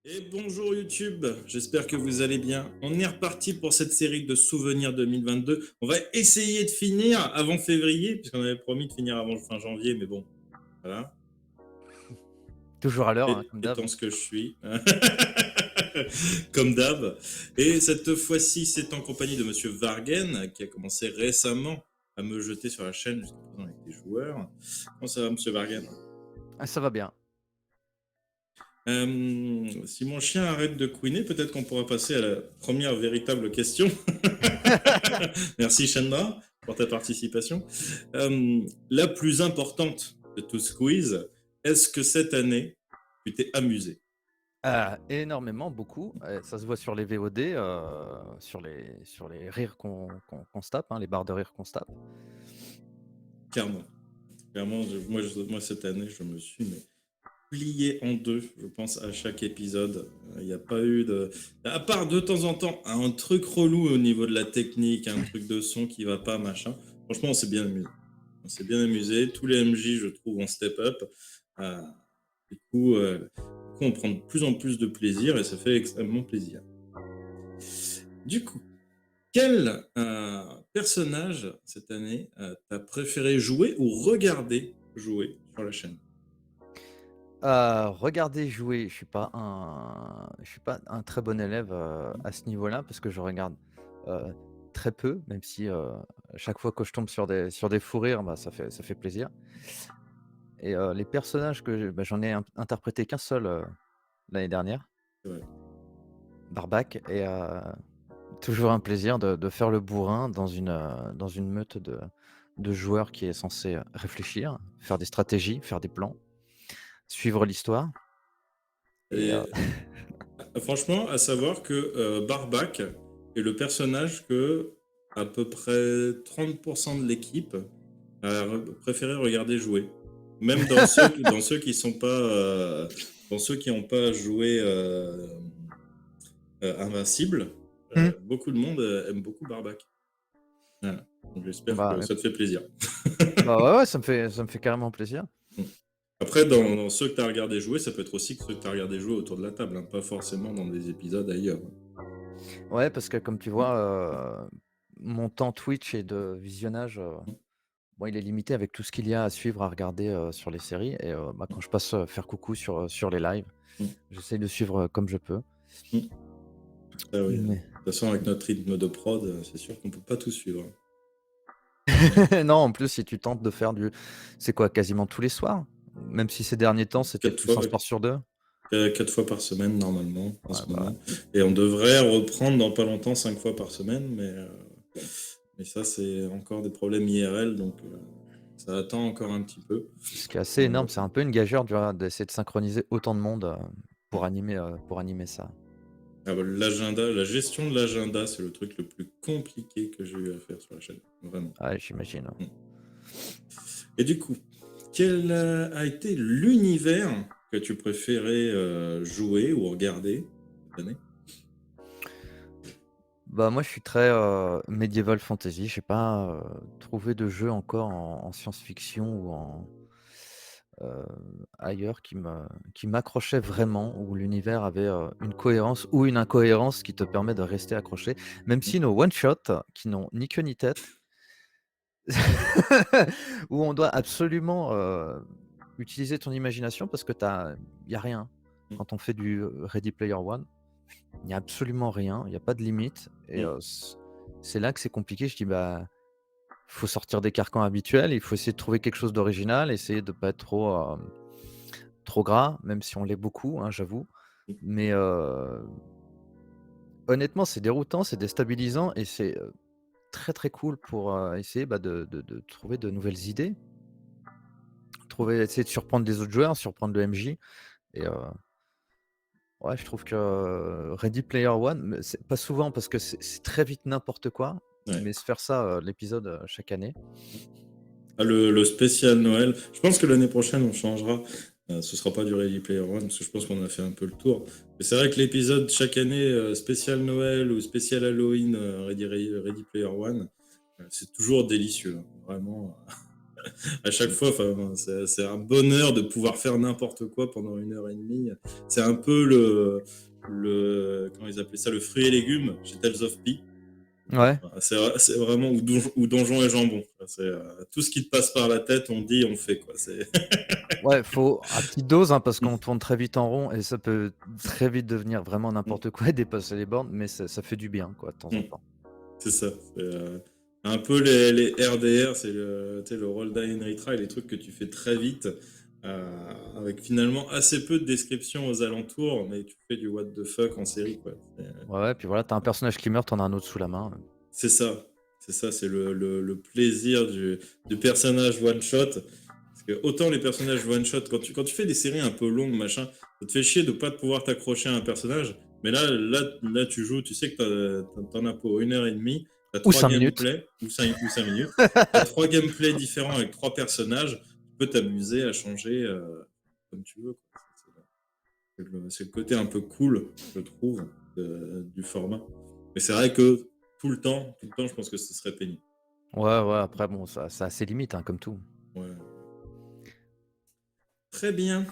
Et bonjour YouTube, j'espère que vous allez bien. On est reparti pour cette série de souvenirs 2022. On va essayer de finir avant février, puisqu'on avait promis de finir avant fin janvier, mais bon, voilà. Toujours à l'heure, hein, Et, comme d'hab. étant ce que je suis, comme d'hab. Et cette fois-ci, c'est en compagnie de Monsieur Vargen, qui a commencé récemment à me jeter sur la chaîne jusqu'à présent avec des joueurs. Comment ça va, Monsieur Vargen? Ah, ça va bien. Si mon chien arrête de couiner, peut-être qu'on pourra passer à la première véritable question. Merci Chandra pour ta participation. La plus importante de tout ce quiz, est-ce que cette année, tu t'es amusé? Énormément, beaucoup, ça se voit sur les VOD, sur les rires qu'on se tape, hein, les barres de rire qu'on se tape. Clairement. Clairement, moi, cette année, je me suis plié en deux, je pense, à chaque épisode. Il n'y a pas eu de... À part de temps en temps, un truc relou au niveau de la technique, un truc de son qui va pas, machin. Franchement, on s'est bien amusé. On s'est bien amusé. Tous les MJ, je trouve, en step up. Euh, du coup, on prend de plus en plus de plaisir et ça fait extrêmement plaisir. Du coup, quel personnage cette année t'as préféré jouer ou regarder jouer sur la chaîne? Regarder jouer, je suis pas un très bon élève, à ce niveau-là parce que je regarde, heu, très peu, même si, à chaque fois que je tombe sur des fous rires, bah, ça fait plaisir et les personnages j'en ai interprété qu'un seul, l'année dernière, C'est vrai. Barbac et toujours un plaisir de faire le bourrin dans une meute de joueurs qui est censé, réfléchir, faire des stratégies, faire des plans, suivre l'histoire et Et franchement, à savoir que Barbac est le personnage que à peu près 30% de l'équipe a préféré regarder jouer. Même dans ceux qui sont pas dans ceux qui n'ont pas joué Invincible, mmh, beaucoup de monde aime beaucoup Barbac. Voilà. Donc j'espère bah, que ça te fait plaisir. bah, ouais, ouais, ça me fait carrément plaisir. Mm. Après, dans ceux que tu as regardé jouer, ça peut être aussi que ceux que tu as regardé jouer autour de la table, hein, pas forcément dans des épisodes ailleurs. Ouais, parce que comme tu Mm. vois, mon temps Twitch et de visionnage, bon, il est limité avec tout ce qu'il y a à suivre, à regarder, sur les séries et bah, quand je passe, faire coucou sur les lives, Mm. j'essaie de suivre, comme je peux. Mm. Ah oui, de Mais toute façon, avec notre rythme de prod, c'est sûr qu'on peut pas tout suivre. non, en plus, si tu tentes de faire c'est quoi, quasiment tous les soirs? Même si ces derniers temps, c'était Quatre plus fois, un soir sur 2. 4 fois par semaine normalement en Ouais, ce bah, moment. Et on devrait reprendre dans pas longtemps 5 fois par semaine, mais ça c'est encore des problèmes IRL, donc ça attend encore un petit peu. ce qui est assez Euh, énorme, c'est un peu une gageure, tu vois, d'essayer de synchroniser autant de monde, pour animer ça. ah bah, l'agenda, la gestion de l'agenda, c'est le truc le plus compliqué que j'ai eu à faire sur la chaîne, vraiment. Ouais, j'imagine. Mm. Et du coup, quel a été l'univers que tu préférais jouer ou regarder cette année? Bah, moi, je suis très, médiéval fantasy. J'ai pas, trouvé de jeu encore en science-fiction ou heu, ailleurs qui m'accrochait vraiment, où l'univers avait, une cohérence ou une incohérence qui te permet de rester accroché. Même Mm. si nos one shot qui n'ont ni queue ni tête, où on doit absolument, utiliser ton imagination parce que il y a rien. Mm. Quand on fait du, Ready Player One, il y a absolument rien, il y a pas de limite et Mm. c'est là que c'est compliqué. Je dis: «Bah, faut sortir des carcans habituels, il faut essayer de trouver quelque chose d'original, essayer de pas être trop gras», même si on l'est beaucoup, hein, j'avoue. Mm. Mais honnêtement, c'est déroutant, c'est déstabilisant et c'est, très, très cool pour, essayer, bah, de trouver de nouvelles idées. Essayer de surprendre les autres joueurs, surprendre le MJ et ouais, je trouve que Ready Player One, mais c'est pas souvent parce que c'est très vite n'importe quoi, Ouais. mais se faire ça, l'épisode, chaque année. Ah, le spécial Noël. Je pense que l'année prochaine, on changera. Ce sera pas du Ready Player One, parce que je pense qu'on a fait un peu le tour. Mais c'est vrai que l'épisode chaque année, spécial Noël ou spécial Halloween, Ready Player One, c'est toujours délicieux, hein. Vraiment. À chaque fois, enfin, c'est un bonheur de pouvoir faire n'importe quoi pendant 1 heure et demie. C'est un peu comment ils appelaient ça, le fruit et légumes chez Tales of Pi. Ouais. C'est vraiment ou Donjon et Jambon. C'est tout ce qui te passe par la tête, on dit, on fait quoi. Ouais, faut à petite dose, hein, parce qu'on tourne très vite en rond et ça peut très vite devenir vraiment Mm, n'importe quoi et dépasser les bornes, mais ça fait du bien, quoi, de temps en mm. temps. C'est ça. C'est un peu les RDR, c'est tu sais, le Roll Die and Retry, les trucs que tu fais très vite, avec finalement assez peu de description aux alentours, mais tu fais du what the fuck en série, quoi. Ouais, puis voilà, tu as un personnage qui meurt, tu en as un autre sous la main. C'est ça. C'est ça, c'est le plaisir du personnage one-shot. Parce que autant les personnages one-shot, quand tu fais des séries un peu longues, machin, ça te fait chier de pas pouvoir t'accrocher à un personnage. Mais là, tu joues, tu sais que t'en as pour 1 heure et demie, t'as Ou trois 5 minutes. gameplays, ou 5 minutes, t'as 3 gameplays différents avec 3 personnages, tu peux t'amuser à changer comme tu veux, quoi. C'est le côté un peu cool, je trouve, du format. Mais c'est vrai que tout le temps, je pense que ce serait pénible. Ouais, ouais, après, bon, ça a ses limites, hein, comme tout. Ouais. Très bien.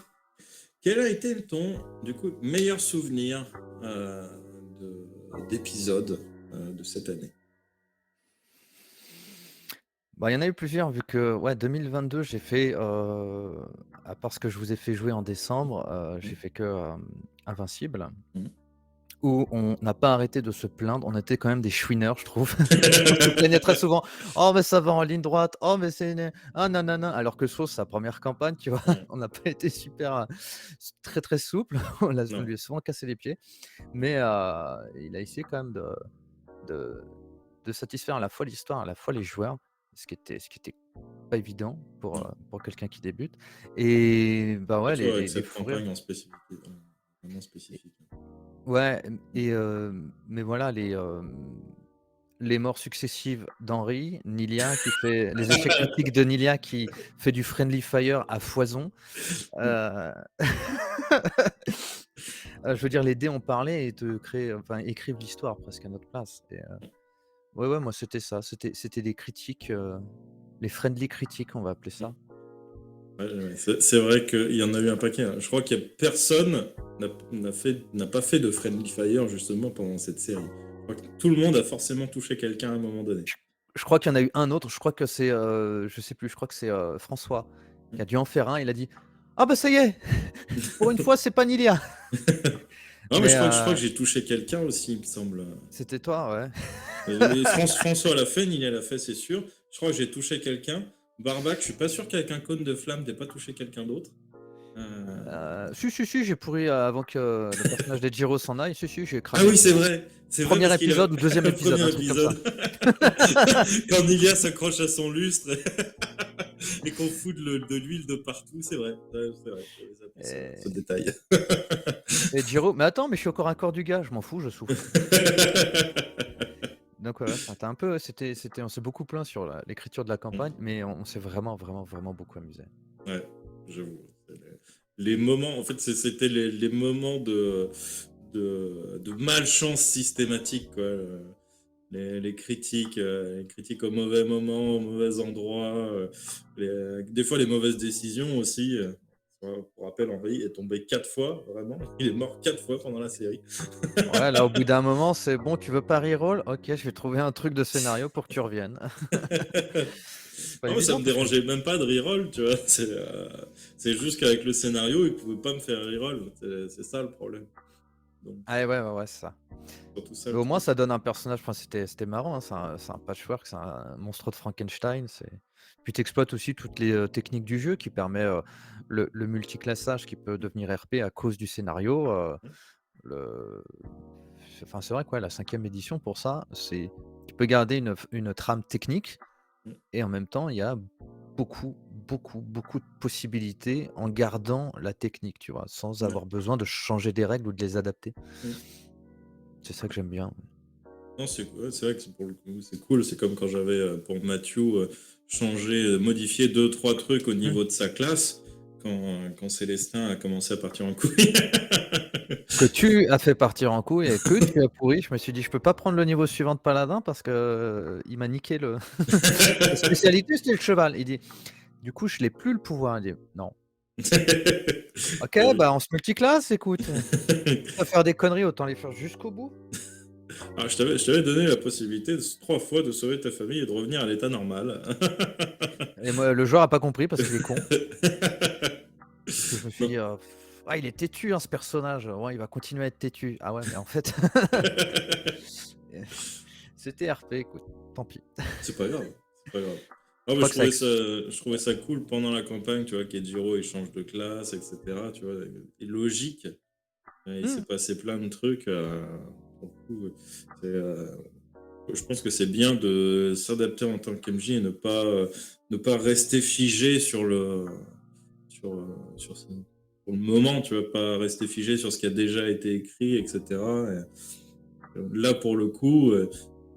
Quel a été ton, du coup, meilleur souvenir d'épisode de cette année? Bah, il y en a eu plusieurs, vu que, ouais, 2022, j'ai fait, à part ce que je vous ai fait jouer en décembre, j'ai fait que Invincible, Mhm. où on n'a pas arrêté de se plaindre. On était quand même des chouineurs, je trouve. On se plaignait très souvent. Oh, mais ça va en ligne droite. Oh, mais c'est ah, nanana. Alors que Sauce, sa première campagne, tu vois, Ouais. on n'a pas été super très très souple. On Non. lui a souvent cassé les pieds. Mais il a essayé quand même de, de satisfaire à la fois l'histoire, à la fois les joueurs, ce qui était pas évident Non. pour quelqu'un qui débute. Et bah ouais, Surtout avec les cette fous rires. campagne en spécifique, vraiment spécifique. Ouais, Mm. mais voilà, les morts successives d'Henri, Nilia qui fait les échecs critiques de Nilia qui fait du friendly fire à foison. Heu, je veux dire, les dés ont parlé et te créent enfin, écrivent l'histoire presque à notre place et ouais, ouais, moi c'était ça, c'était des critiques, les friendly critiques, on va appeler ça. Ouais, ouais, c'est vrai qu'il y en a eu un paquet, hein. Je crois qu'il y a personne n'a pas fait de Friendly Fire justement pendant cette série. Je crois que tout le monde a forcément touché quelqu'un à un moment donné. Je crois qu'il y en a eu un autre, je crois que c'est, je sais plus, je crois que c'est, François qui a dû en faire un, il a dit: «Ah bah ça y est, pour une fois c'est pas Nilia!» Non, mais Mais je crois que j'ai touché quelqu'un aussi, il me semble. c'était toi, ouais. Et François l'a fait, Nilia l'a fait, c'est sûr. Je crois que j'ai touché quelqu'un. Barbac, je suis pas sûr qu'avec un cône de flamme, t'aies pas touché quelqu'un d'autre. Si, si, si, j'ai pourri avant que le personnage d'Ejiro s'en aille. Si, si, j'ai Ah cramé oui, c'est tout. vrai. C'est vrai Premier parce qu'il a épisode ou deuxième le épisode, premier un truc comme ça. épisode. Quand Nilia s'accroche à son lustre et qu'on fout de l'huile de partout, c'est vrai. Ouais, c'est vrai. J'avais zappé ce Et, détail. Ejiro, mais attends, mais je suis encore un corps du gars, je m'en fous, je souffle. Donc ouais, c'était un peu, on s'est beaucoup plaint sur l'écriture de la campagne, mais on s'est vraiment, vraiment, vraiment beaucoup amusé. Ouais, j'avoue. Les moments, en fait, c'était les moments de malchance systématique, quoi. Les critiques au mauvais moment, au mauvais endroit, des fois les mauvaises décisions aussi. Pour rappel, Henri est tombé 4 fois, vraiment. Il est mort 4 fois pendant la série. Ouais, là, au bout d'un moment, c'est bon, tu veux pas reroll? Ok, je vais trouver un truc de scénario pour que tu reviennes. C'est pas Non, mais ça évident me parce que dérangeait même pas de reroll, tu vois. C'est juste qu'avec le scénario, il pouvait pas me faire reroll. C'est ça le problème. Donc, ah ouais, ouais, ouais, c'est ça. surtout ça Mais le au moins, truc. ça donne un personnage. Enfin, c'était marrant, hein, c'est un patchwork, c'est un monstre de Frankenstein. Puis tu exploites aussi toutes les techniques du jeu qui permet le multiclassage qui peut devenir RP à cause du scénario. Le... Enfin, c'est vrai quoi, la 5e édition pour ça, c'est tu peux garder une trame technique Mm. et en même temps, il y a beaucoup, beaucoup, beaucoup de possibilités en gardant la technique, tu vois, sans Ouais. avoir besoin de changer des règles ou de les adapter. Mm. C'est ça que j'aime bien. Non, c'est vrai que pour le coup, c'est cool. C'est comme quand j'avais, pour Matthew, changé, modifié 2, 3 trucs au Mmh. niveau de sa classe, quand Célestin a commencé à partir en couille. Que tu as fait partir en couille et que tu as pourri. Je me suis dit: «Je peux pas prendre le niveau suivant de paladin parce que, il m'a niqué le» sa spécialité, c'était le cheval. Il dit: Du coup, je l'ai plus le pouvoir. Il dit: «Non». OK, Oui. bah, on se multiclasse écoute, quitte à faire des conneries, autant les faire jusqu'au bout. Ah, je t'avais donné la possibilité de 3 fois de sauver ta famille et de revenir à l'état normal. Et moi, le joueur a pas compris parce qu'il est con. Parce que je me suis dit: «Ah, il est têtu, hein, ce personnage, ouais, il va continuer à être têtu». Ah ouais, mais en fait, c'était RP, écoute, tant pis. C'est pas grave, c'est pas grave. Je Non, mais crois je que ça trouvais ça ex je trouvais ça cool pendant la campagne, tu vois, qu'Edjiro, il change de classe et cetera, tu vois? Et logique, il s'est mmh, passé plein de trucs, pour le coup, c'est, je pense que c'est bien de s'adapter en tant qu'MJ et ne pas rester figé sur ce pour le moment, tu vois? Pas rester figé sur ce qui a déjà été écrit et cetera et là, pour le coup,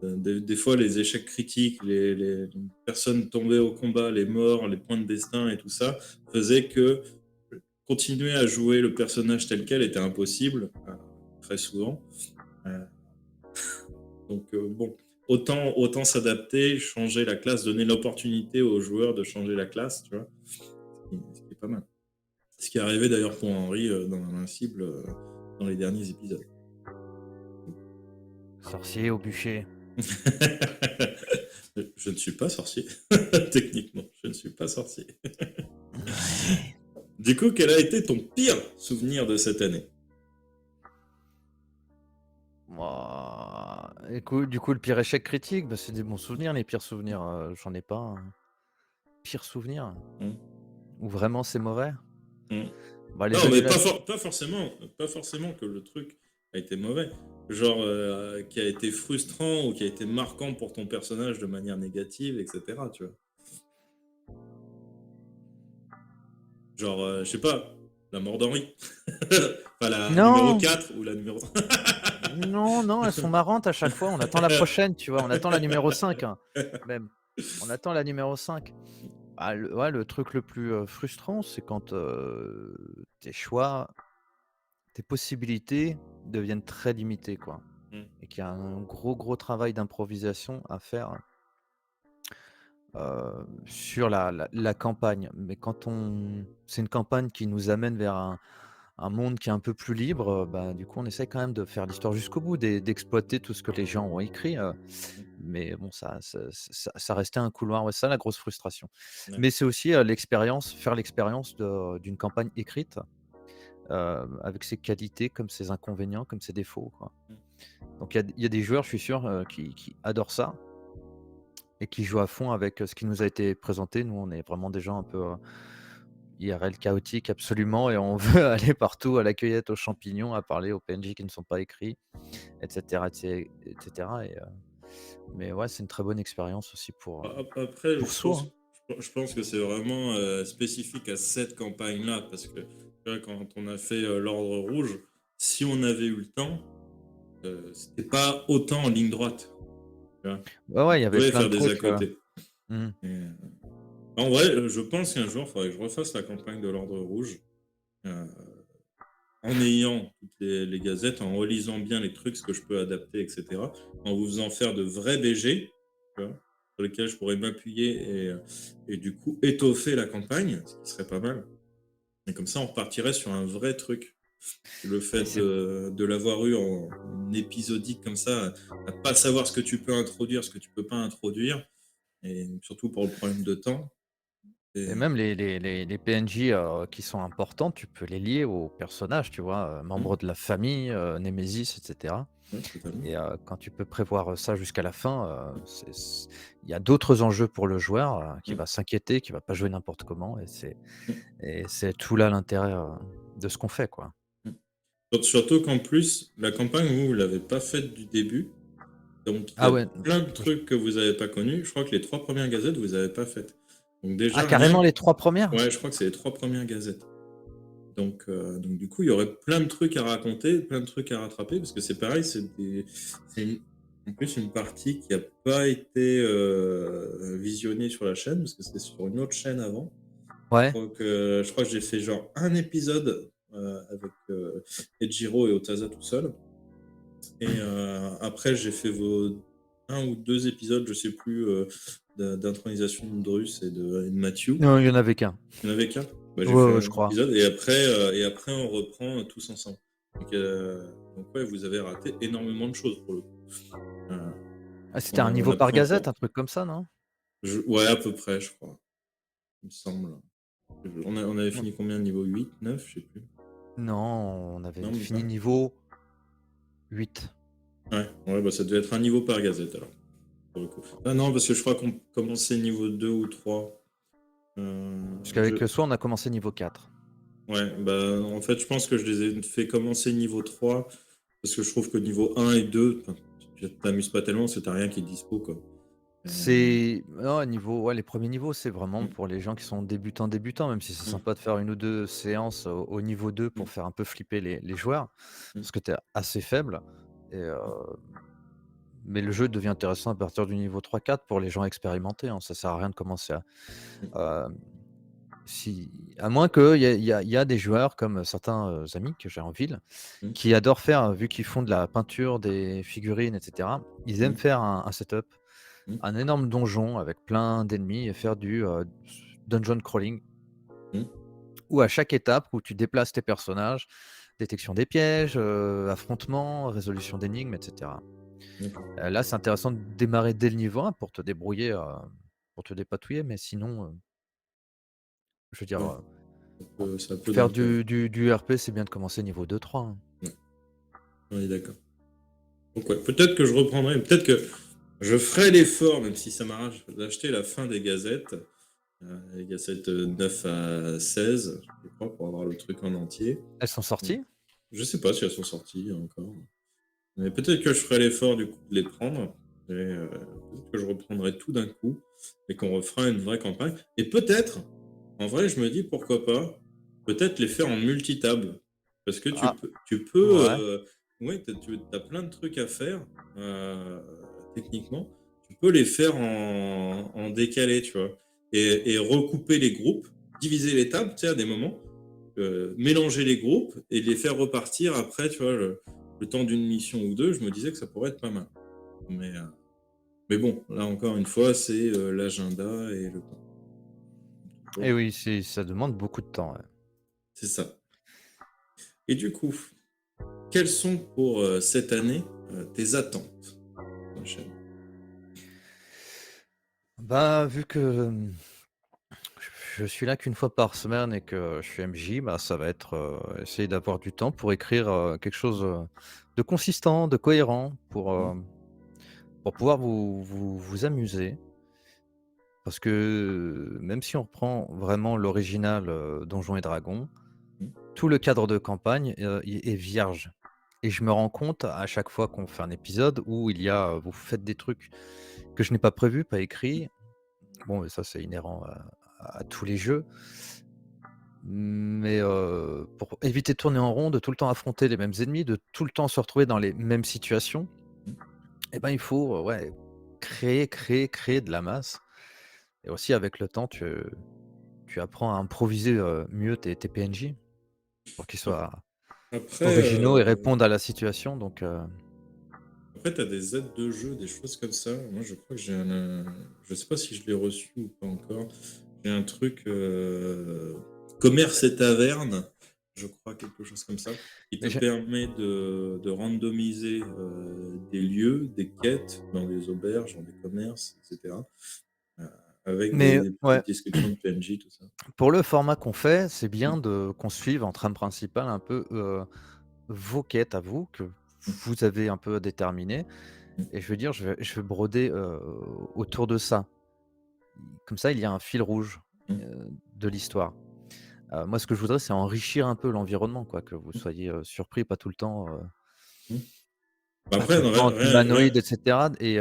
des fois, les échecs critiques, les personnes tombées au combat, les morts, les points de destin et tout ça, faisaient que continuer à jouer le personnage tel quel était impossible, très souvent. Heu, donc bon, autant s'adapter, changer la classe, donner l'opportunité aux joueurs de changer la classe, tu vois? Ce qui est pas mal. Ce qui est arrivé d'ailleurs pour Henry, dans Invincible, dans les derniers épisodes. sorcier au bûcher. Je ne suis pas sorcier. Techniquement, je ne suis pas sorcier. Ouais. Du coup, quel a été ton pire souvenir de cette année? Bah, écoute, du coup, le pire échec critique, bah, c'est des bons souvenirs, les pires souvenirs, j'en ai pas, hein. Pire souvenir? Mmh, Où vraiment c'est mauvais? mmh. Bah, les Non, mais annulations. pas forcément que le truc a été mauvais. Genre, qui a été frustrant ou qui a été marquant pour ton personnage de manière négative et cetera, tu vois? Genre, je sais pas, la mort d'Henri. Enfin, la numéro Non! 4 ou la numéro Non, non, elles sont marrantes à chaque fois. On attend la prochaine, tu vois? On attend la numéro 5, hein, même. On attend la numéro 5. Ah le ouais, le truc le plus, frustrant, c'est quand, tes choix, tes possibilités deviennent très limitées, quoi, Mmh, et qu'il y a un gros, gros travail d'improvisation à faire, sur la campagne. Mais quand on c'est une campagne qui nous amène vers un monde qui est un peu plus libre, bah, du coup, on essaie quand même de faire l'histoire jusqu'au bout, d'exploiter tout ce que les gens ont écrit, mmh, mais bon, ça restait un couloir. Ouais, ça la grosse frustration. ouais, Mais c'est aussi, l'expérience d'une campagne écrite, avec ses qualités comme ses inconvénients, comme ses défauts, quoi. mmh. Donc il y a des joueurs, je suis sûr, qui adorent ça et qui jouent à fond avec, ce qui nous a été présenté. Nous, on est vraiment des gens un peu, IRL chaotique absolument, et on veut aller partout à la cueillette aux champignons, à parler aux PNJ qui ne sont pas écrits, et cetera, et cetera, mais ouais, c'est une très bonne expérience aussi Après, pour soi, hein. je pense que c'est vraiment, spécifique à cette campagne-là parce que, tu vois, quand on a fait, l'Ordre Rouge, si on avait eu le temps, c'était pas autant en ligne droite, tu vois? Ouais, On ouais, il y avait pouvait plein faire de des à trucs, côté mmh. et en vrai, je pense qu'un jour, il faudrait que je refasse la campagne de l'Ordre Rouge, heu, en ayant toutes les gazettes, en relisant bien les trucs, ce que je peux adapter et cetera, en vous faisant faire de vrais BG, tu vois? Sur lesquels je pourrais m'appuyer et du coup étoffer la campagne, ce qui serait pas mal et comme ça, on repartirait sur un vrai truc. Le Et fait c'est de l'avoir eu en épisodique comme ça, à pas savoir ce que tu peux introduire, ce que tu peux pas introduire et surtout pour le problème de temps et et même les PNJ, qui sont importants, tu peux les lier aux personnages, tu vois? mmh, Membres de la famille, Némésis, et cetera, ouais, totalement. et quand tu peux prévoir, ça jusqu'à la fin, il y a d'autres enjeux pour le joueur, qui Mmh, va s'inquiéter, qui va pas jouer n'importe comment, mmh, et c'est tout là l'intérêt, de ce qu'on fait, quoi. mmh. Surtout qu'en plus, la campagne, vous l'avez pas faite du début. Donc il y Ah a ouais, plein de trucs que vous avez pas connus. Je crois que les 3 premières gazettes, vous avez pas faites. Donc ah déjà rien carrément que les 3 premières. ouais, je crois que c'est les 3 premières gazettes. Donc du coup, il y aurait plein de trucs à raconter, plein de trucs à rattraper parce que c'est pareil, c'est une en plus une partie qui a pas été, visionnée sur la chaîne parce que c'était sur une autre chaîne avant. Ouais. Je crois que j'ai fait genre un épisode, avec, Ejiro et Otaza tout seul et après j'ai fait vos un ou 2 épisodes, je sais plus, d'intronisation de Drus et de Matthew. Non, il y en avait qu'un. Il y en avait qu'un? Bah, j'ai Ouais, fait ouais, un je crois. épisode et après on reprend tous ensemble. Donc ouais, vous avez raté énormément de choses pour le coup. Heu, Ah, c'était un on niveau a par pris en gazette, cours. un truc comme ça, non? Ouais, à peu près, je crois, il me semble. On avait Ouais. fini combien? Niveau 8, 9, je sais plus. Non, on avait Non, même fini pas? niveau 8. Ouais, ouais, bah, ça devait être un niveau par gazette alors, pour le coup. Ah non, parce que je crois qu'on commençait niveau 2 ou 3. Parce Je qu'avec le soin, on a commencé niveau 4. Ouais, bah, en fait, je pense que je les ai fait commencer niveau 3 parce que je trouve que niveau 1 et 2, enfin, tu t'amuses pas tellement parce que tu rien qui est dispo, quoi. C'est non, niveau ouais, les premiers niveaux, c'est vraiment Mmh, pour les gens qui sont débutants, même si c'est mmh, sympa de faire une ou 2 séances au niveau 2 mmh, pour faire un peu flipper les joueurs, mmh, parce que tu es assez faible et mais le jeu devient intéressant à partir du niveau 3-4 pour les gens expérimentés, hein. Ça sert à rien de commencer mmh, à si à moins qu'il y a des joueurs comme certains, amis que j'ai en ville, mmh, qui adorent faire, vu qu'ils font de la peinture, des figurines et cetera, ils aiment mmh, faire un setup, mmh, un énorme donjon avec plein d'ennemis et faire du, dungeon crawling mmh, où à chaque étape où tu déplaces tes personnages, détection des pièges, affrontements, résolution d'énigmes et cetera. d'accord. Là, c'est intéressant de démarrer dès le niveau 1 pour te débrouiller, pour te dépatouiller, mais sinon, je veux dire, Ouais, ça a peu faire d'intérêt. du RP, c'est bien de commencer niveau 2-3, hein. Ouais, on est d'accord. Donc ouais, peut-être que je reprendrai, peut-être que je ferai l'effort, même si ça m'arrache, d'acheter la fin des gazettes, les gazettes 9 à 16, je crois, pour avoir le truc en entier. Elles sont Mmh. sorties? Je sais pas si elles sont sorties encore. Mais peut-être que je ferai l'effort du coup de les prendre et peut-être que je reprendrai tout d'un coup et qu'on refera une vraie campagne et peut-être, en vrai, je me dis pourquoi pas, peut-être les faire en multitable parce que Ah, tu peux, ouais. ouais, tu as plein de trucs à faire, techniquement. Tu peux les faire en décalé, tu vois? Et recouper les groupes, diviser les tables, tu sais, à des moments, mélanger les groupes et les faire repartir après, tu vois? Le temps d'une mission ou 2, je me disais que ça pourrait être pas mal. Mais bon, là encore une fois, c'est, l'agenda et le temps. Et Toujours oui, ça demande beaucoup de temps, ouais. c'est ça. Et du coup, quelles sont pour, cette année, tes attentes prochaines? Bah, vu que, je suis là qu'une fois par semaine et que je suis MJ, bah, ça va être, essayer d'avoir du temps pour écrire, quelque chose, de consistant, de cohérent Mmh, pour pouvoir vous amuser. Parce que, même si on reprend vraiment l'original, Donjons& et Dragons, mmh, tout le cadre de campagne, est vierge et je me rends compte à chaque fois qu'on fait un épisode où il y a, vous faites des trucs que je n'ai pas prévus, pas mmh, écrits. Bon, mais ça, c'est inhérent à tous les jeux. Mais, pour éviter de tourner en rond, de tout le temps affronter les mêmes ennemis, de tout le temps se retrouver dans les mêmes situations, mmh. et ben, il faut, ouais, créer de la masse et aussi avec le temps, tu apprends à improviser, mieux tes PNJ pour qu'ils Ap soient après, originaux et répondent à la situation donc, après tu as des aides de jeu, des choses comme ça. Moi, je crois que j'ai je sais pas si je l'ai reçu ou pas encore. J'ai un truc, commerce et taverne, je crois, quelque chose comme ça, qui te mais j'ai permet de randomiser, des lieux, des quêtes dans des auberges, dans des commerces et cetera, heu, avec mais des ouais, petites descriptions de PNJ, tout ça. pour le format qu'on fait, c'est bien Mmh, de qu'on suive en trame principale un peu, vos quêtes à vous, que mmh, vous avez un peu déterminées mmh, et je veux dire, je vais broder, autour de ça. Comme ça, il y a un fil rouge, mmh, de l'histoire. Moi, ce que je voudrais, c'est enrichir un peu l'environnement, quoi, que vous mmh, soyez, surpris, pas tout le temps, mmh. Bah, pas tout après, le non, temps rien humanoïde et cetera et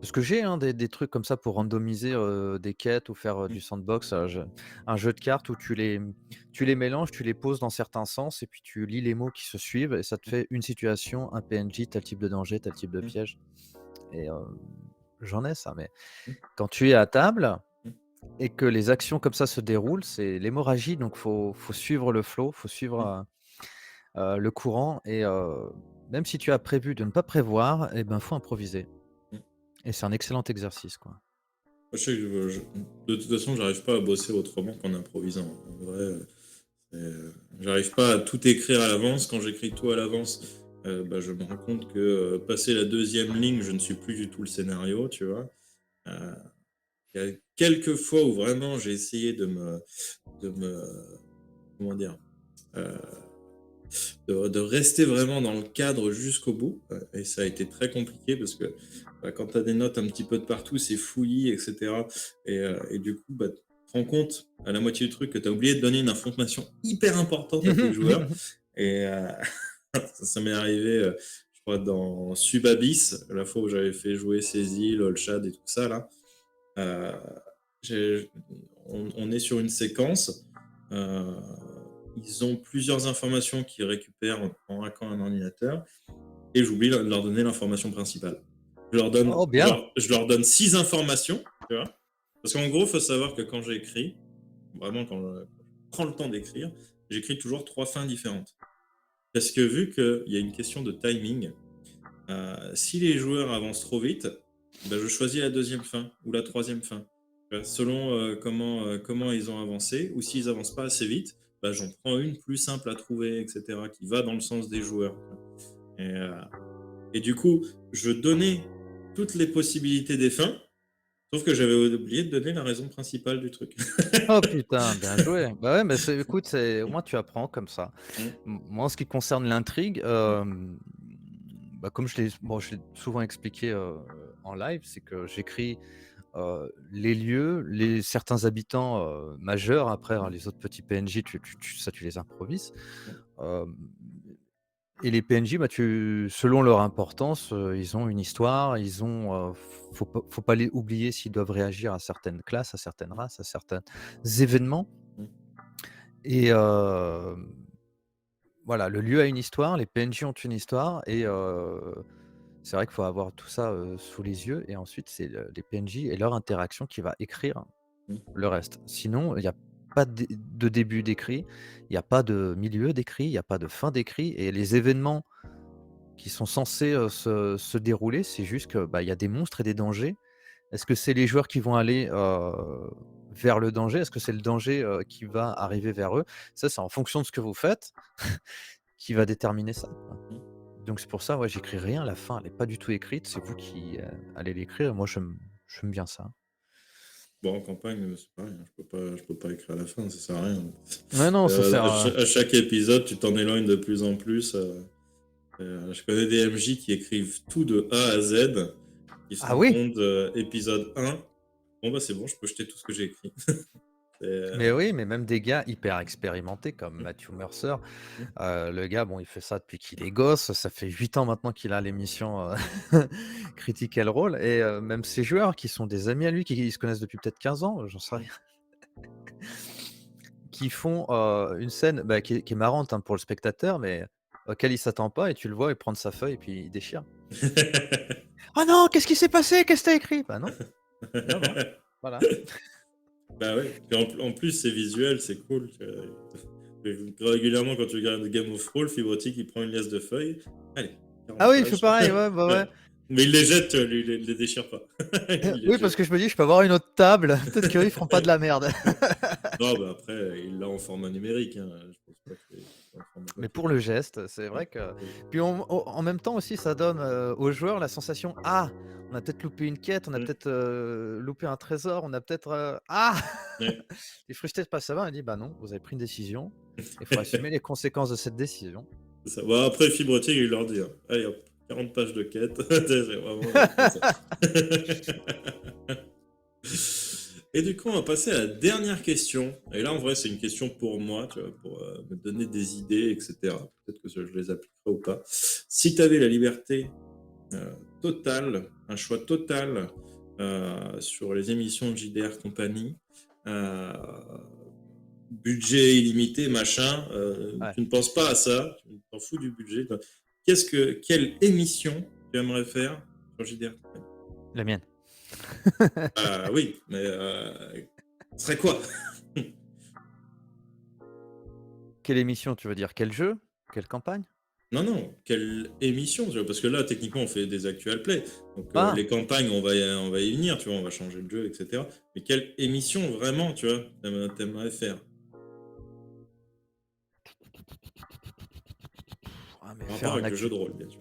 parce que j'ai, hein, des trucs comme ça pour randomiser, des quêtes ou faire, mmh, du sandbox, un jeu de cartes où tu les mélanges, tu les poses dans certains sens et puis tu lis les mots qui se suivent et ça te mmh, fait une situation, un PNJ, tel type de danger, tel type de mmh, piège et j'en ai ça, mais mmh, quand tu es à table mmh, et que les actions comme ça se déroulent, c'est l'hémorragie, donc faut suivre le flow, faut mmh. suivre, le courant et même si tu as prévu de ne pas prévoir et ben, faut improviser. Et c'est un excellent exercice, quoi. Je sais que de toute façon, j'arrive pas à bosser autrement qu'en improvisant. En vrai, j'arrive pas à tout écrire à l'avance. Quand j'écris tout à l'avance, bah, je me rends compte que passer la deuxième ligne, je ne suis plus du tout le scénario, tu vois. Euh, Il y a quelques fois où vraiment j'ai essayé de me, comment dire, euh, de rester vraiment dans le cadre jusqu'au bout. Et ça a été très compliqué parce que bah, quand tu as des notes un petit peu de partout, c'est fouillis, etc. Et du coup, bah, tu te rends compte à la moitié du truc que tu as oublié de donner une information hyper importante à tes joueurs. Et ça m'est arrivé, je crois, dans Subabis, la fois où j'avais fait jouer Cécile, Olshad et tout ça, là. Euh, on est sur une séquence. euh, Ils ont plusieurs informations qu'ils récupèrent en hackant un ordinateur et j'oublie de leur donner l'information principale. Oh, bien. Je leur donne 6 informations, tu vois. Parce qu'en gros, il faut savoir que quand j'écris, vraiment quand je prends le temps d'écrire, j'écris toujours 3 fins différentes. Parce que vu qu'il y a une question de timing, si les joueurs avancent trop vite, ben je choisis la deuxième fin ou la troisième fin. Selon comment ils ont avancé, ou s'ils avancent pas assez vite, ben j'en prends une plus simple à trouver, etc., qui va dans le sens des joueurs. Et, euh, et du coup, je donnais toutes les possibilités des fins, sauf que j'avais oublié de donner la raison principale du truc. Oh putain, bien joué. Bah ouais, mais écoute, au moins tu apprends comme ça. Mm, Moi, en ce qui concerne l'intrigue, mm, bah, comme je l'ai souvent expliqué en live, c'est que j'écris les lieux, certains habitants majeurs. Après, hein, les autres petits PNJ, ça, tu les improvises. mm, Euh, et les PNJ, bah, selon leur importance, ils ont une histoire, faut pas les oublier s'ils doivent réagir à certaines classes, à certaines races, à certains événements. mm. Et voilà, le lieu a une histoire, les PNJ ont une histoire, et c'est vrai qu'il faut avoir tout ça sous les yeux. Et ensuite, c'est les PNJ et leur interaction qui va écrire Mm. le reste. Sinon, il y a pas de début d'écrit, il y a pas de milieu d'écrit, il y a pas de fin d'écrit, et les événements qui sont censés se dérouler, c'est juste que bah, il y a des monstres et des dangers. Est-ce que c'est les joueurs qui vont aller vers le danger? Est-ce que c'est le danger qui va arriver vers eux? Ça, c'est en fonction de ce que vous faites qui va déterminer ça, quoi. Donc c'est pour ça, ouais, j'écris rien. La fin, elle est pas du tout écrite. C'est vous qui allez l'écrire. Moi, j'aime bien ça. Bon, en campagne, c'est pareil, hein, je peux pas écrire à la fin, ça sert à rien. Ouais, non, ça sert à... À chaque épisode, tu t'en éloignes de plus en plus. Je connais des MJ qui écrivent tout de A à Z, qui se Ah rendent oui? compte, épisode 1, bon bah c'est bon, je peux jeter tout ce que j'ai écrit. C'est, Mais oui, mais même des gars hyper expérimentés comme Matthew Mercer. mm, Le gars, bon, il fait ça depuis qu'il est gosse. Ça fait 8 ans maintenant qu'il a l'émission Critical Role. Et même ses joueurs qui sont des amis à lui, qui se connaissent depuis peut-être 15 ans, j'en sais rien, qui font une scène bah, qui est marrante, hein, pour le spectateur, mais auquel il s'attend pas. Et tu le vois, il prend sa feuille et puis il déchire. «Oh non, qu'est-ce qui s'est passé? Qu'est-ce que tu écrit?» «Bah non, non, non, voilà». Bah ouais, puis en plus c'est visuel, c'est cool. Régulièrement quand tu regardes Game of Thrones, Fibrotique il prend une liasse de feuilles, allez, Ah 40 oui, il fait pages. pareil, ouais, bah ouais. Mais il les jette, lui, il les déchire pas. Il les Oui, parce jette. que je me dis: «Je peux avoir une autre table, peut-être qu'eux, ils feront pas de la merde». Non, bah après, il l'a en format numérique, hein. Je pense pas qu'il est en format Mais papier. pour le geste, c'est Mm. vrai que puis en même temps aussi, ça donne, aux joueurs la sensation: «Ah, on a peut-être loupé une quête, on a Mm. peut-être, loupé un trésor, on a peut-être, ah!» Ouais. Il est frustré de pas savoir, il dit: «Bah non, vous avez pris une décision, il faut assumer les conséquences de cette décision». C'est ça. Bon, après, Fibrotique, il leur dit, hein, allez hop, 40 pages de quête. C'est vraiment comme ça. Et du coup, on va passer à la dernière question. Et là, en vrai, c'est une question pour moi, tu vois, pour me donner des idées, etc. Peut-être que je les appliquerai ou pas. Si tu avais la liberté euh, totale, un choix total sur les émissions de JDR Company, euh, budget illimité, machin, Ouais, tu ne penses pas à ça, tu t'en fous du budget. Quelle émission tu aimerais faire sur JDR Company? la mienne. Oui, mais ce serait quoi? Quelle émission, tu veux dire? Quel jeu? Quelle campagne? Non, non, quelle émission, tu vois, parce que là, techniquement, on fait des actual play. Donc, Ah! les campagnes, on va y venir, tu vois, on va changer le jeu, etc. Mais quelle émission, vraiment, tu vois, t'aimerais faire Ah mais par faire rapport un avec le jeu actu de rôle, bien sûr.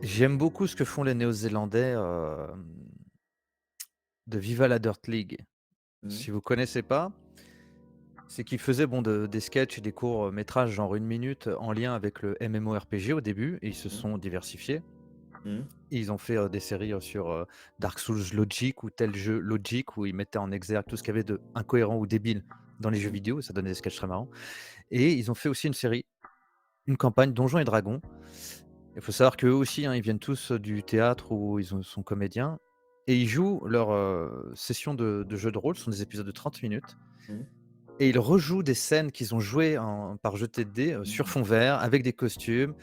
j'aime beaucoup ce que font les Néo-Zélandais, de Viva la Dirt League. Mhm, Si vous connaissez pas, c'est qu'ils faisaient bon des sketchs et des courts, métrages genre 1 minute, en lien avec le MMORPG au début et ils se mhm, sont diversifiés. mhm, Et ils ont fait, des séries, sur, Dark Souls Logic ou tel jeu Logic où ils mettaient en exergue tout ce qu'il y avait de incohérent ou débile dans les jeux mhm, vidéo et ça donnait des sketchs très marrants et ils ont fait aussi une série, une campagne Donjons& et Dragons. Il faut savoir qu'eux aussi, hein, ils viennent tous, du théâtre où sont comédiens et ils jouent leurs, sessions de jeux de rôle, ce sont des épisodes de 30 minutes mhm, et ils rejouent des scènes qu'ils ont jouées par jeté de dés, sur mhm. fond vert avec des costumes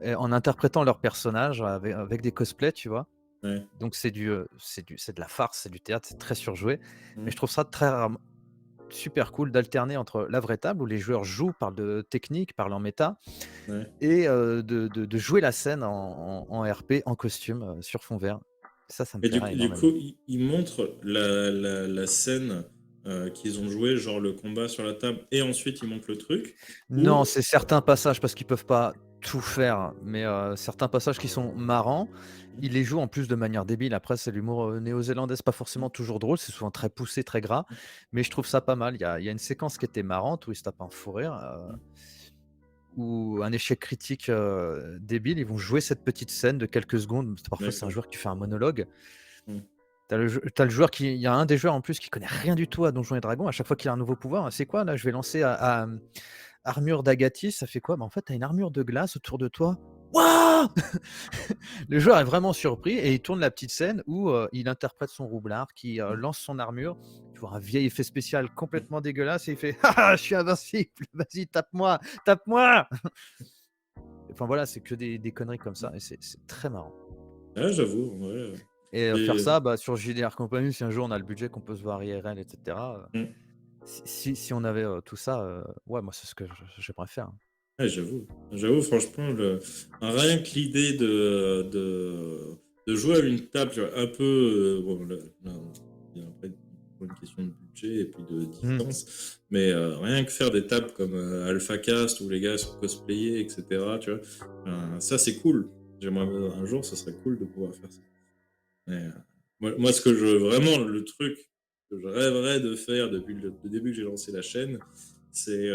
et en interprétant leurs personnages avec des cosplays, tu vois? Ouais. Donc c'est de la farce, c'est du théâtre, c'est très surjoué, mais je Mhm, trouve ça très rarem super cool d'alterner entre la vraie table où les joueurs jouent, parlent de technique, parlent en méta ouais. et de jouer la scène en RP, en costume, sur fond vert. Ça me Et plairait du coup, énormément. ils montrent la scène qu'ils ont joué, genre le combat sur la table, et ensuite ils montrent le truc, Non, ou c'est certains passages parce qu'ils peuvent pas tout faire, mais certains passages qui sont marrants, ils les jouent en plus de manière débile. Après, c'est l'humour, néo-zélandais, c'est pas forcément toujours drôle, c'est souvent très poussé, très gras, mais je trouve ça pas mal. Il y a une séquence qui était marrante où ils se tapent un fou rire, ou un échec critique, débile. Ils vont jouer cette petite scène de quelques secondes. Parfois, c'est un d'accord. joueur qui fait un monologue. Mhm. Tu le joueur qui il y a un des joueurs en plus qui connaît rien du tout à Donjons& et Dragons. À chaque fois qu'il a un nouveau pouvoir: «C'est quoi là? Je vais lancer armure d'Agathis, ça fait quoi? Bah, en fait, tu as une armure de glace autour de toi». Waouh! Le joueur est vraiment surpris et il tourne la petite scène où, il interprète son roublard qui, lance son armure. Tu vois un vieil effet spécial complètement dégueulasse et il fait: «Ah ah, je suis invincible, vas-y tape-moi, tape-moi!» Enfin voilà, c'est que des conneries comme ça et c'est très marrant Ouais, j'avoue, ouais. et faire Et, ça, bah, sur JDR Company, si un jour on a le budget qu'on peut se voir IRL et cetera, mm, si on avait, tout ça, ouais, moi c'est ce que j'aimerais faire, hein. ouais, j'avoue, franchement, rien que l'idée de jouer à une table, tu vois, un peu, bon, là, il y a après une question de budget et puis de Mmh. distance, mais rien que faire des tables comme AlphaCast où les gars sont cosplayés, etc., tu vois, ça c'est cool. J'aimerais un jour, ça serait cool de pouvoir faire ça. Mais, moi, ce que vraiment, le truc que je rêverais de faire depuis le début que j'ai lancé la chaîne, c'est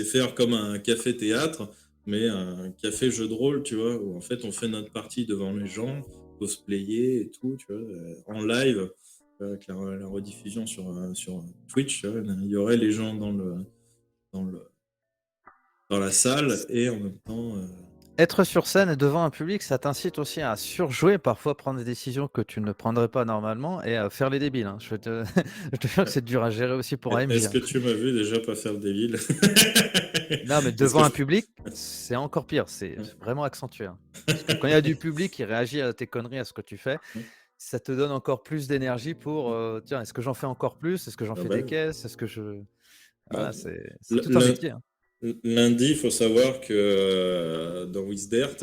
faire comme un café-théâtre, mais un café jeu de rôle, tu vois, où en fait on fait notre partie devant les gens, cosplayer et tout, tu vois, en live, avec la rediffusion sur Twitch, tu vois, il y aurait les gens dans le, dans la salle et en même temps. Être sur scène et devant un public, ça t'incite aussi à surjouer, parfois prendre des décisions que tu ne prendrais pas normalement et faire les débiles, hein. Je te jure que c'est dur à gérer aussi pour AMJ, Est-ce hein. que tu m'as vu déjà pas faire le débile? Non, mais Est-ce devant que un je. public, c'est encore pire, c'est vraiment accentué, hein. Parce que quand il y a du public qui réagit à tes conneries, à ce que tu fais, ça te donne encore plus d'énergie pour, tiens, est-ce que j'en fais encore plus? Est-ce que j'en Ah fais bah des oui. caisses? Est-ce que je Bah, voilà, c'est l- tout un lun- métier, hein, lundi, il faut savoir que dans Wisdert,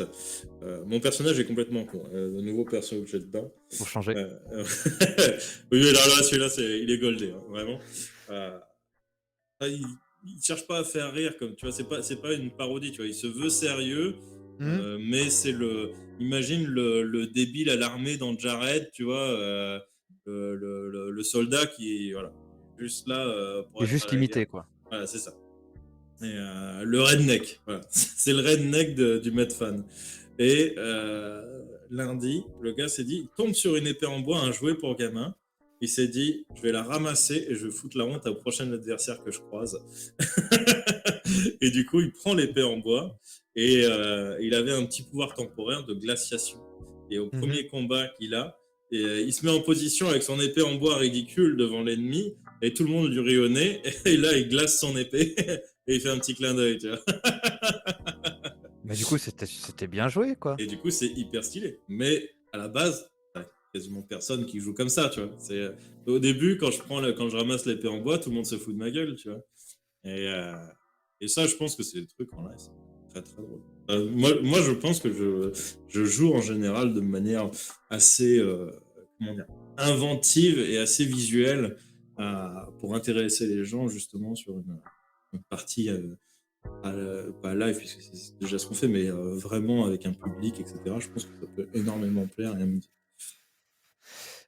mon personnage est complètement con, hein. Le nouveau perso que j'ai dedans. pour changer. Oui, mais là, celui-là, il est goldé, hein, vraiment. Euh, il cherche pas à faire rire, comme tu vois, c'est pas une parodie, tu vois. Il se veut sérieux, Mmh. mais imagine le débile à l'armée dans Jared, tu vois, le soldat qui est voilà, juste là pour Et être à juste la guerre. limité, quoi. Voilà, c'est ça. Et, le redneck, voilà. C'est le redneck du Medfan. Et lundi, le gars s'est dit, il tombe sur une épée en bois, un jouet pour gamin. Il s'est dit, je vais la ramasser et je vais foutre la honte au prochain adversaire que je croise. Et du coup, il prend l'épée en bois et il avait un petit pouvoir temporaire de glaciation. Et au Mmh. premier combat qu'il a, et, il se met en position avec son épée en bois ridicule devant l'ennemi et tout le monde lui rit au nez. Et là, il glace son épée et il fait un petit clin d'œil, tu vois. Mais du coup, c'était bien joué, quoi. Et du coup, c'est hyper stylé. Mais à la base, t'as quasiment personne qui joue comme ça, tu vois. Au début, quand je ramasse l'épée en bois, tout le monde se fout de ma gueule, tu vois. Et Et ça, je pense que c'est des trucs en live, c'est très très drôle. Moi, je pense que je joue en général de manière assez, comment dire, inventive et assez visuelle pour intéresser les gens justement sur une partie pas live, puisque c'est déjà ce qu'on fait, mais vraiment avec un public, etc. Je pense que ça peut énormément plaire et amuser.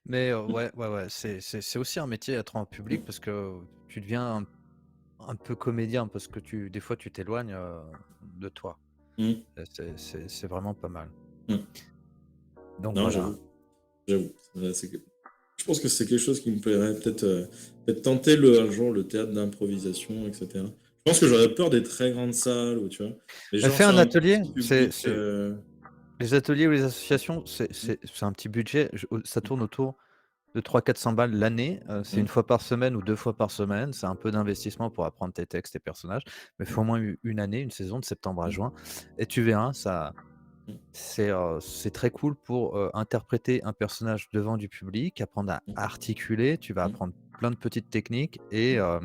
Mais ouais, ouais, ouais, c'est aussi un métier être en public parce que tu deviens un peu comédien parce que des fois, tu t'éloignes de toi. Mm. C'est vraiment pas mal. Mm. Donc Non, voilà. j'avoue. Je pense que c'est quelque chose qui me plairait peut-être tenter un jour le théâtre d'improvisation, etc. Je pense que j'aurais peur des très grandes salles où tu vois, mais Mais genre fais sur un un atelier, petit public. les ateliers ou les associations, c'est un petit budget, ça tourne autour de 300-400 balles l'année, c'est Mm, une fois par semaine ou 2 fois par semaine, c'est un peu d'investissement pour apprendre tes textes, tes personnages, mais il faut au moins une année, une saison de septembre à mm, juin et tu verras, mm, c'est très cool pour, interpréter un personnage devant du public, apprendre à mm, articuler, tu vas mm, apprendre plein de petites techniques et mm,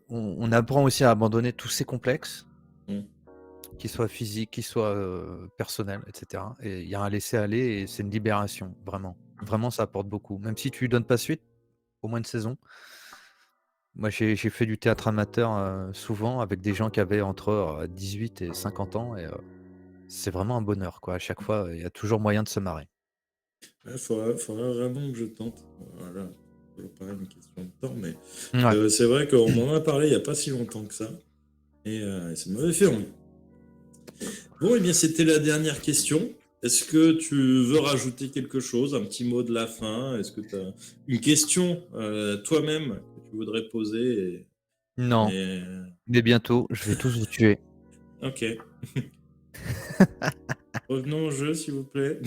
on apprend aussi à abandonner tous ces complexes, mm. qu'ils soient physiques, qu'ils soient, personnels et cetera et il y a un laisser-aller et c'est une libération, vraiment. Vraiment, ça apporte beaucoup. Même si tu lui donnes pas suite, au moins une saison. Moi, j'ai fait du théâtre amateur, souvent avec des gens qui avaient entre, 18 et 50 ans et c'est vraiment un bonheur, quoi. À chaque fois, il y a toujours moyen de se marrer. Ouais, faudrait vraiment que je tente. Voilà, toujours pareil, une question de temps, mais Ouais. c'est vrai qu'on m'en a parlé il n'y a pas si longtemps que ça, et ça m'avait fait envie. Bon, et bien, c'était la dernière question. Est-ce que tu veux rajouter quelque chose, un petit mot de la fin? Est-ce que tu as une question toi-même que tu voudrais poser Non, et- mais bientôt, je vais tous vous tuer. Ok. Revenons au jeu, s'il vous plaît.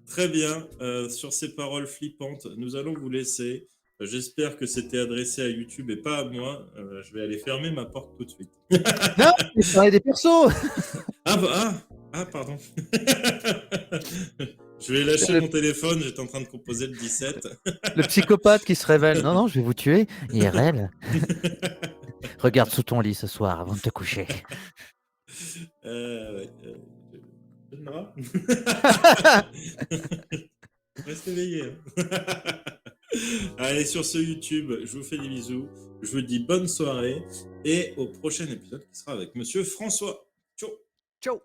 Très bien. Sur ces paroles flippantes, nous allons vous laisser. J'espère que c'était adressé à YouTube et pas à moi. Je vais aller fermer ma porte tout de suite. Non, mais je parlais des persos! Pardon. Je vais lâcher Le mon téléphone, j'étais en train de composer le 17. le psychopathe qui se révèle: «Non, non, je vais vous tuer, IRL. Regarde sous ton lit ce soir avant de te coucher». Ouais, Nora. Reste éveillé. Hein. Allez, sur ce YouTube, je vous fais des bisous. Je vous dis bonne soirée et au prochain épisode qui sera avec Monsieur François. Ciao. Ciao!